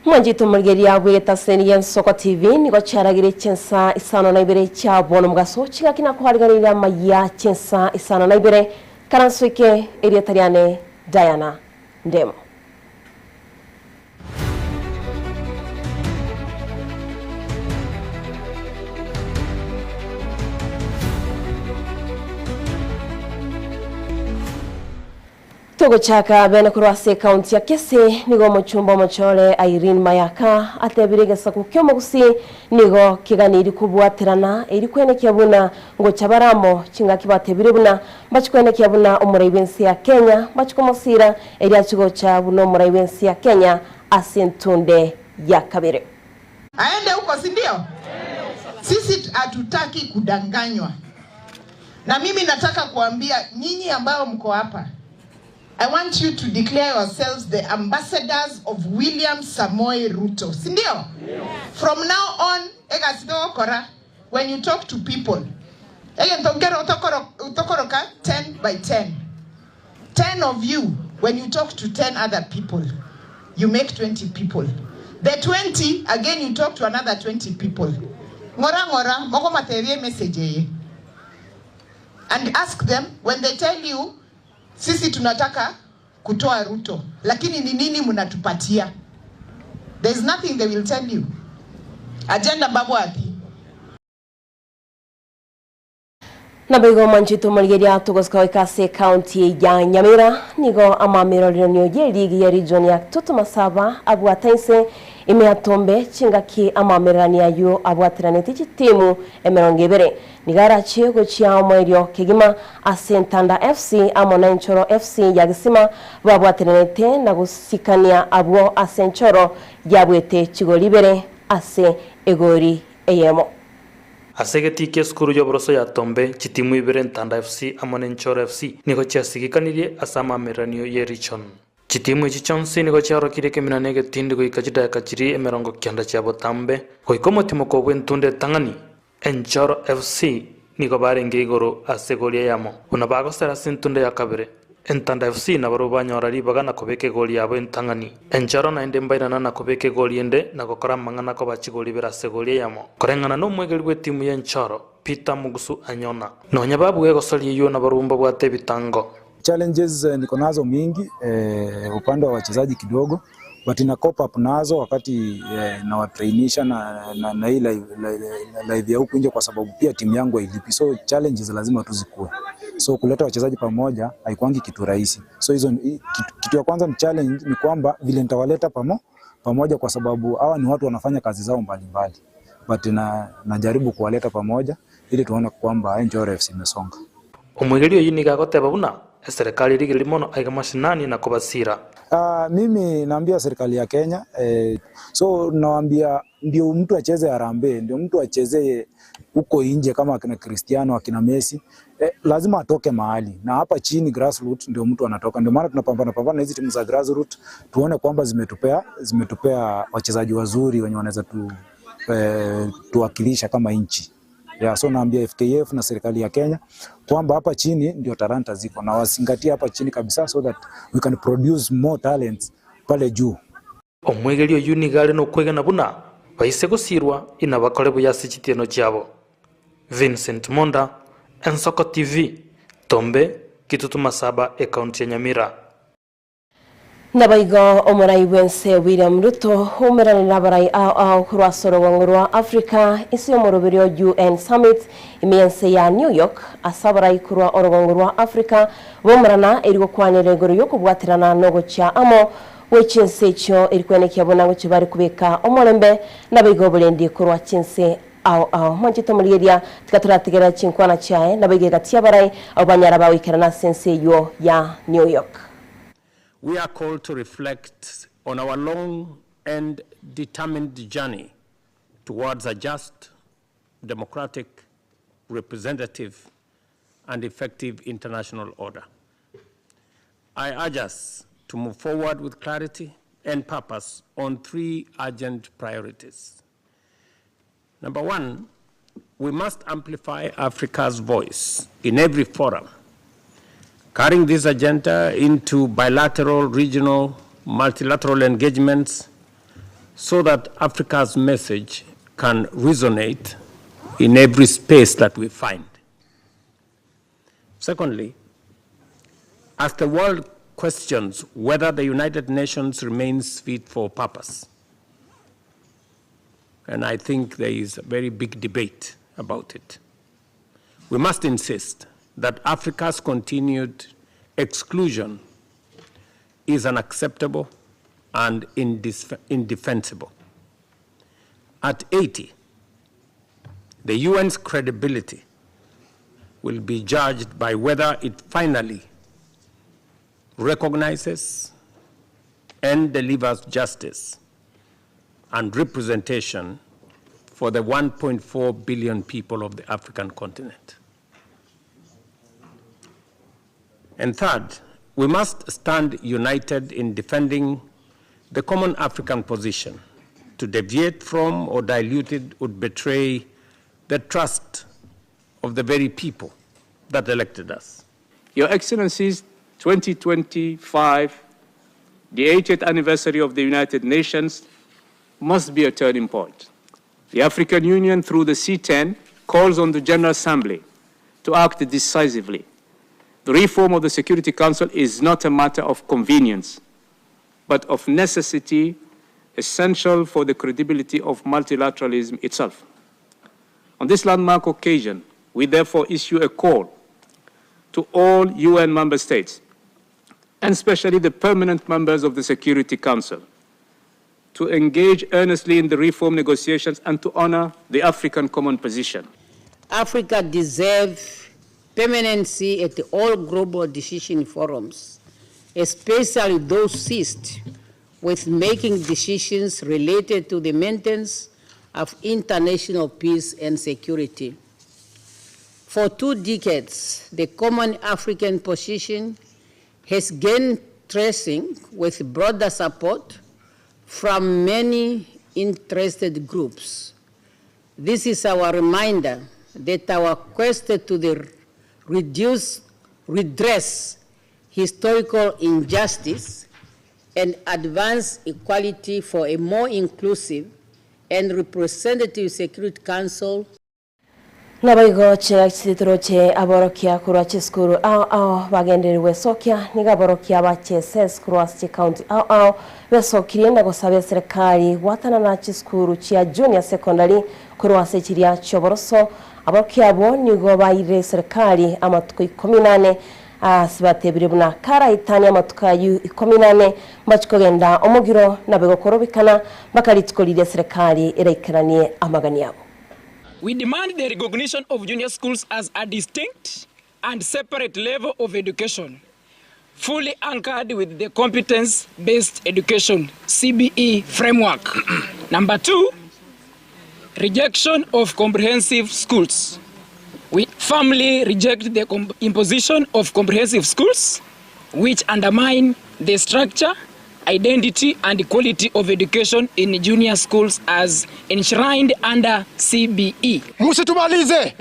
Mwanjito murgeria weta seniyen Soko TV niko charagire Chinsa Isano na Ibere cha bono mugaso chinga kina kuhariganira Amayia Chinsa Isano na Ibere karansuike eriatariane Diana Ndemo. Togo chaka bene kurwase county ya Kese nigo muchumba muchole Irene Mayaka atebirege saku kyomo gusi nigo kiganiri kubwaterana eri kwene kyabuna ngo chabaramo chinga kibatebire buna bachikwene kyabuna umuraibensi ya Kenya bachikomosira eri achigo cha buno umuraibensi ya Kenya asentunde ya kabere aende huko si ndio? Sisi hatutaki kudanganywa. Na mimi nataka kuambia nyinyi ambao mko hapa, I want you to declare yourselves the ambassadors of William Samoei Ruto. Sindio? Yeah. From now on, when you talk to people, 10 by 10. 10 of you, when you talk to 10 other people, you make 20 people. The 20, again you talk to another 20 people. Moko materie message. And ask them, when they tell you, sisi tunataka kutoa Ruto, lakini ni nini mnatupatia? There is nothing they will tell you. Agenda babu ati. Nabego manchito mulgeria tugoska ikase county ya Nyamira nigo amamiro lionyo yeligi ya region ya Tutumasaba abwatense imeatombe chingaki amamirani yayo abwatiranete chitimu emerongebere nigara chego chia mwerio kigima asentanda FC amona Nchoro FC yagisima babwatiranete na gusikania abwo asenchoro yabwete chigolibere ase egori eyemo Asegeti keskuru yobroso ya tombe chitimu Ibere Ntanda FC amone Nchoro FC niko chiasigikanirie asama meranio yerichon chitimu ichichonsi niko chiarokire keminanege tindi ikachida yakachiri emerongo kianda chabo tambe koikomo timoko wentunde tangani Nchoro FC niko barenge igoro asegolia yamo unabago sera sintunde yakabere Ntanda FC na baroba nyorari bagana kobeke goli yabo ntangani Nchoro na ende mbairana na kobeke goli ende na kokora mangana ko bachigoli bera segolia yamo korengana no mwegelwe timu ya Nchoro Peter Mugusu anyona no nyababu ego soli yo na barumba bwate bitango challenges niko nazo mingi upande wa wachezaji kidogo but ina cope up nazo wakati na watrainisha na ile live ya huku nje kwa sababu pia timu yangu hailipi, so challenges lazima tuzikue. So kuleta wachezaji pamoja haikuangi kitu rahisi. So hizo kitu ya kwanza ni challenge ni kwamba vile nitawaleta pamoja kwa sababu hawa ni watu wanafanya kazi zao mbalimbali. But najaribu kuwaleta pamoja ili tuone kwamba Nchoro FC imesonga. Umwegelio yiniga goteba buna serikali rigiri mono aiga mashinani na kubasira. Mimi naambia serikali ya Kenya so naambia ndio mtu acheze Harambee, ndio mtu acheze huko nje kama akina Cristiano akina Messi, lazima atoke mahali na hapa chini grassroots ndio mtu anatoka. Ndio maana tunapambana hizi timu za grassroots tuone kwamba zimetupea wachezaji wazuri wenye wanaweza tuwakilisha kama nchi. So naambia FKF na serikali ya Kenya kwamba hapa chini ndio talanta ziko na wasingatia hapa chini kabisa so that we can produce more talents pale juu. Omwegelio yunigale no kwegana buna baise gusirwa ina bakole buyasi chitieno cyabo. Vincent Monda, Soko TV, Tombe, Kitutumasaba, County ya Nyamira. Nabaigo omurai wense William Ruto humerani nabarai au kurwasoro wangurwa Africa isi omoroberio UN Summit imiense ya New York asabarai kurwa orogongurwa Africa bomrana erigo kwanire goro yoko bwatirana nogo cha amo wechinse cho erikwene kyabona ngo kibari kubeka omolembe nabaigo bulendi kurwa chinse au manchito mulyeria tikaturatigera chinkwana chae nabaige gatia barai abanyara bawikerana sense yo ya New York. We are called to reflect on our long and determined journey towards a just, democratic, representative, and effective international order. I urge us to move forward with clarity and purpose on 3 urgent priorities. Number 1, we must amplify Africa's voice in every forum, carrying this agenda into bilateral, regional, multilateral engagements so that Africa's message can resonate in every space that we find. Secondly, as the world questions whether the United Nations remains fit for purpose, and I think there is a very big debate about it, we must insist that Africa's continued exclusion is unacceptable and indefensible. At 80, the UN's credibility will be judged by whether it finally recognizes and delivers justice and representation for the 1.4 billion people of the African continent. And third, we must stand united in defending the common African position. To deviate from or dilute it would betray the trust of the very people that elected us. Your Excellencies, 2025, the 80th anniversary of the United Nations, must be a turning point. The African Union, through the C10, calls on the General Assembly to act decisively. The reform of the Security Council is not a matter of convenience, but of necessity, essential for the credibility of multilateralism itself. On this landmark occasion, we therefore issue a call to all UN member states, and especially the permanent members of the Security Council, to engage earnestly in the reform negotiations and to honor the African common position. Africa deserves permanency at all global decision forums, especially those seized with making decisions related to the maintenance of international peace and security. For 2 decades, the common African position has gained traction with broader support from many interested groups. This is our reminder that our quest to redress historical injustice and advance equality for a more inclusive and representative Security Council. Nabaigo chira chitoroche aborokia kurwa chiskuru bagenderewe sokia nigaborokia bache skuru asche county besokirienda gusabya serikali watana na chiskuru chia junior secondary kurwa sechiria choboroso aborokia bo nigo bayire serikali amatuko 18 sibatebire buna kara itani amatuka yu 18 bachikogenda omugiro nabego korobikana bakalitkolire serikali erekeranie amagani yabo. We demand the recognition of junior schools as a distinct and separate level of education, fully anchored with the competence-based education CBE framework. Number 2, rejection of comprehensive schools. We firmly reject the imposition of comprehensive schools, which undermine the structure, identity and quality of education in junior schools as enshrined under CBE. Msitumalize.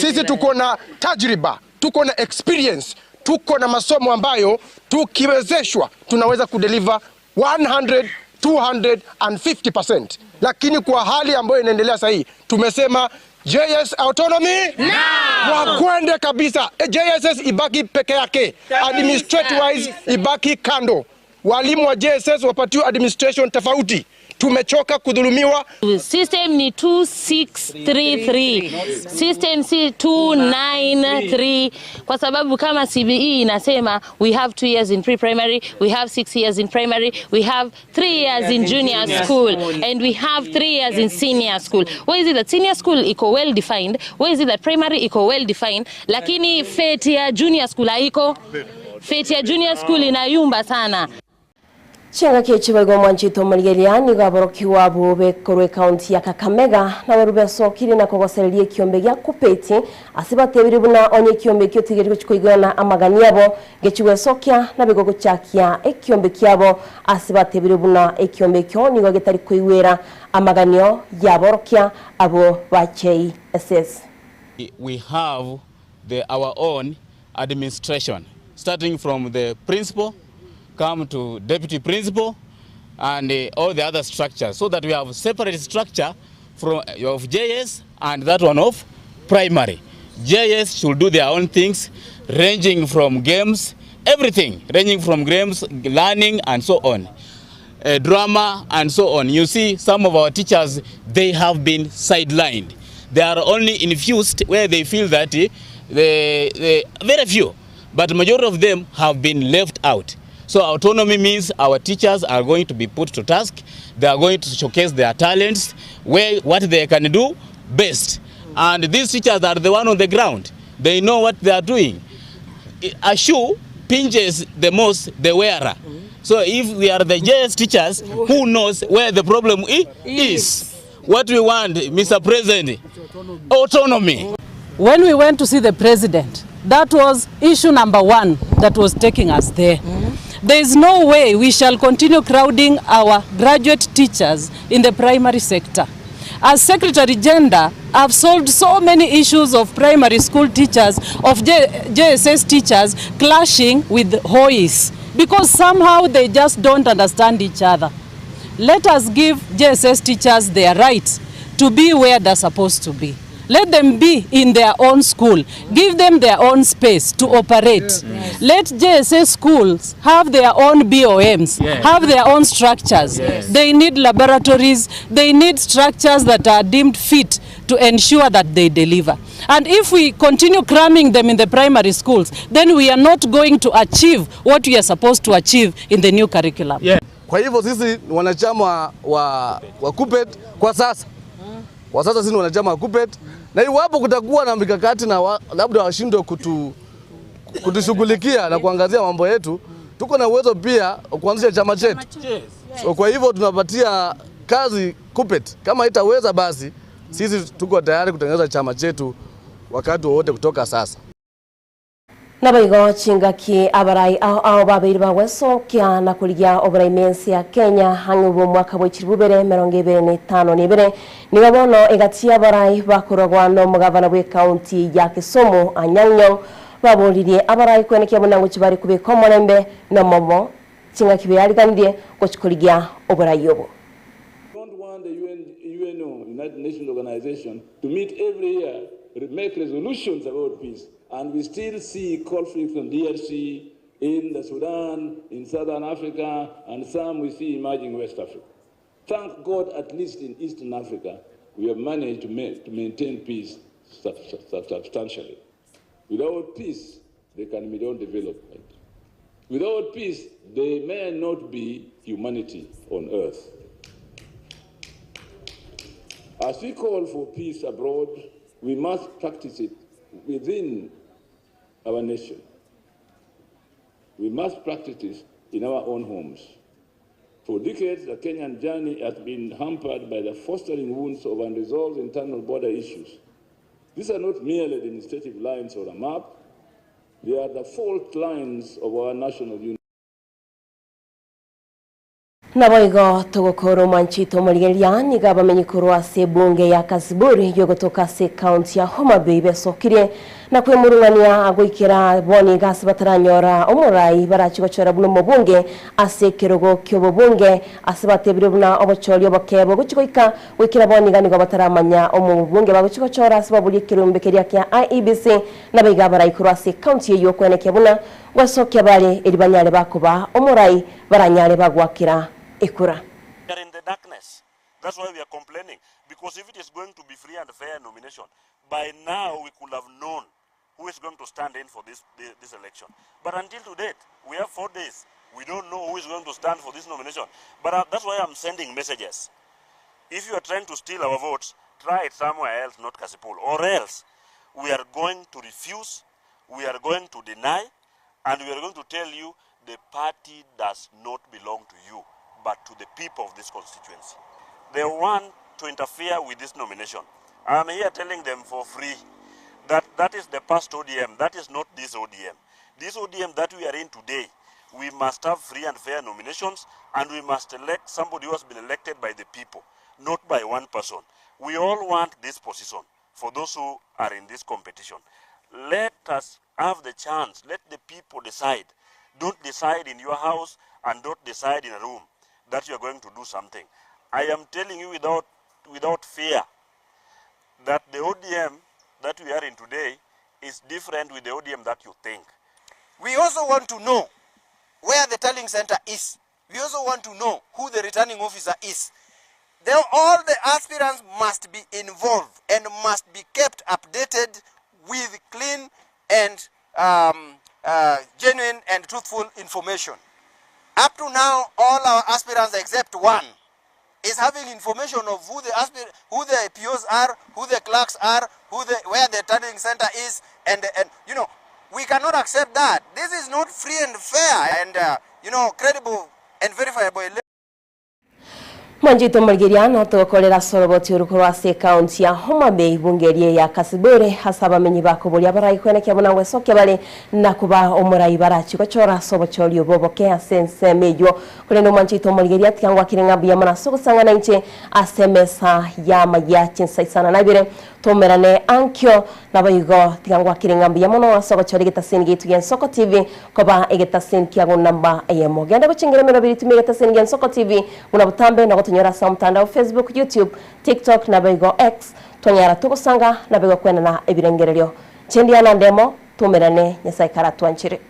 Sisi tuko na tajriba, tuko na experience, tuko na masomo ambayo tukiwezeshwa tunaweza kudeliver 100, 250%. Lakini kwa hali ambayo inaendelea sasa hii tumesema JS autonomy wakwende kabisa. JSS ibaki peke yake, administrative wise ibaki kando. Walimu wa JSS wapatiwe administration tofauti. Tumechoka kudhulumiwa. System ni 2633. System si 293 kwa sababu kama CBE inasema we have 2 years in pre-primary, we have 6 years in primary, we have 3 years in junior school and we have 3 years in senior school. Why is it that senior school iko well defined? Why is it that primary iko well defined? Lakini fate ya junior school haiko. Fate ya junior school inayumba sana. Chenga kichibago mwanchito maligelia nigaborokiwa abube korwe county ya Kakamega na werubeso kiri na kogoserelie kiombe gya kupeti asibatebiri buna onye kiombe kyo tigeriko chikoigana amagani yabo gechiwesokya na bigogo chakia ekiombe kyabo asibatebiri buna ekiombe kyo nigo getari kuiwera amaganio yaborokya abo bachei SS. We have our own administration starting from the principal, come to deputy principal, and all the other structures, so that we have separate structure from of JS and that one of primary. JS should do their own things, ranging from games, everything, ranging from games, learning, and so on. Drama, and so on. You see, some of our teachers, they have been sidelined. They are only infused where they feel that very few, but majority of them have been left out. So autonomy means our teachers are going to be put to task. They are going to showcase their talents, what they can do best. And these teachers are the one on the ground. They know what they are doing. A shoe pinches the most the wearer. So if we are the JS teachers, who knows where the problem is? What we want, Mr. President, autonomy. When we went to see the president, that was issue number one that was taking us there. There is no way we shall continue crowding our graduate teachers in the primary sector. As Secretary Gender, I've solved so many issues of primary school teachers, of JSS teachers clashing with HOIs, because somehow they just don't understand each other. Let us give JSS teachers their right to be where they're supposed to be. Let them be in their own school. Give them their own space to operate. Yes. Let JSS schools have their own BOMs, have their own structures. Yes. They need laboratories. They need structures that are deemed fit to ensure that they deliver. And if we continue cramming them in the primary schools, then we are not going to achieve what we are supposed to achieve in the new curriculum. Yeah. Kwa hivyo sisi wanachama wa KUPPET kwa sasa. Kwa sasa sisi wanachama wa KUPPET, na iwapo kutakuwa na mikakati na labda washindwe kutushughulikia na kuangazia mambo yetu, tuko na uwezo pia kuanzisha chama chetu. So kwa hivyo tunapatia kazi KUPPET. Kama itaweza basi sisi tuko tayari kutengeneza chama chetu wakati wote kutoka sasa. Nabaigo chingaki abarai ao babiri baweso kia na kuligia obarai mensi ya Kenya hangubo mwaka w'ikirubere 2025 nibere nibabono egati abarai bakuragwano mugavana bwe county ya Kisumu Anyang'o babolirie abarai kwenekia munango kibari kubiko molembe na mobo chingaki byaliganire gochikuligia obarai yobo. Don't want the UNO, United Nations Organization, to meet every year, make resolutions about peace. And we still see conflicts in DRC, in the Sudan, in Southern Africa, and some we see emerging in West Africa. Thank God, at least in Eastern Africa, we have managed to maintain peace substantially. Without peace, there can be no development. Without peace, there may not be humanity on earth. As we call for peace abroad, we must practice it within our nation. We must practice this in our own homes. For decades, the Kenyan journey has been hampered by the fostering wounds of unresolved internal border issues. These are not merely administrative lines or a map. They are the fault lines of our national unity. Naboigo tugukuru manchito murigeria nigaba menyikuru ase bunge ya Kasiburi yogotoka se county ya Homa Bay besokire na kwemurungania agwikira boni gasi bataranyora omurai barachigocora buno mubunge ase kirogo kyobo bunge ase batebire buna obochori obokebo guchikoika wikira boni ganigo bataramanya omubunge baguchigocora ase babuli kirumbe keria kya IEBC na biga barayikuru ase county yo kweneke buna wasokya bale elibanyale bakuba omurai baranyale bagwakira Ikura. We are in the darkness. That's why we are complaining. Because if it is going to be free and fair nomination, by now we could have known who is going to stand in for this election. But until to date, we have 4 days. We don't know who is going to stand for this nomination. But that's why I'm sending messages. If you are trying to steal our votes, try it somewhere else, not Kasipul. Or else, we are going to refuse, we are going to deny, and we are going to tell you the party does not belong to you, but to the people of this constituency. They want to interfere with this nomination. I'm here telling them for free that that is the past ODM, that is not this ODM. This ODM that we are in today, we must have free and fair nominations, and we must elect somebody who has been elected by the people, not by one person. We all want this position for those who are in this competition. Let us have the chance, let the people decide. Don't decide in your house and don't decide in a room. that you are going to do something. I am telling you without fear that the ODM that we are in today is different with the ODM that you think. We also want to know where the tallying center is. We also want to know who the returning officer is. All the aspirants must be involved and must be kept updated with clean and genuine and truthful information. Up to now, all our aspirants except one is having information of who the POs are, who the clerks are, where the tallying center is, and you know, we cannot accept that. This is not free and fair and you know, credible and verifiable. Manjito Margeriana tukolera soroboti urukurwase county ya Homa Bay bungerie ya Kasibure hasaba menyi bakobuli abarayi kweneke munangwe soke bale nakuba omurayi barachi kochora sobocholi oboboke asense mejo kulendo manjito Margeria tikangwa kirengabu ya mana sokusanga nche asemesa ya Amayia Chinsa Isano na Ibere tomerane ankyo nabayigo tikangwa kirengabu ya mono sobocholi getasen gitu gen Soko TV koba egetasen kiago namba ayemo genda buchingere mero biritu megetasen gen Soko TV unabutambe na tunyara sa mtandao Facebook, YouTube, TikTok na bego X tunyara tukusanga na bego kwena na ebirengerero chendi ana Ndemo tumerane nyasaye karatu anchire.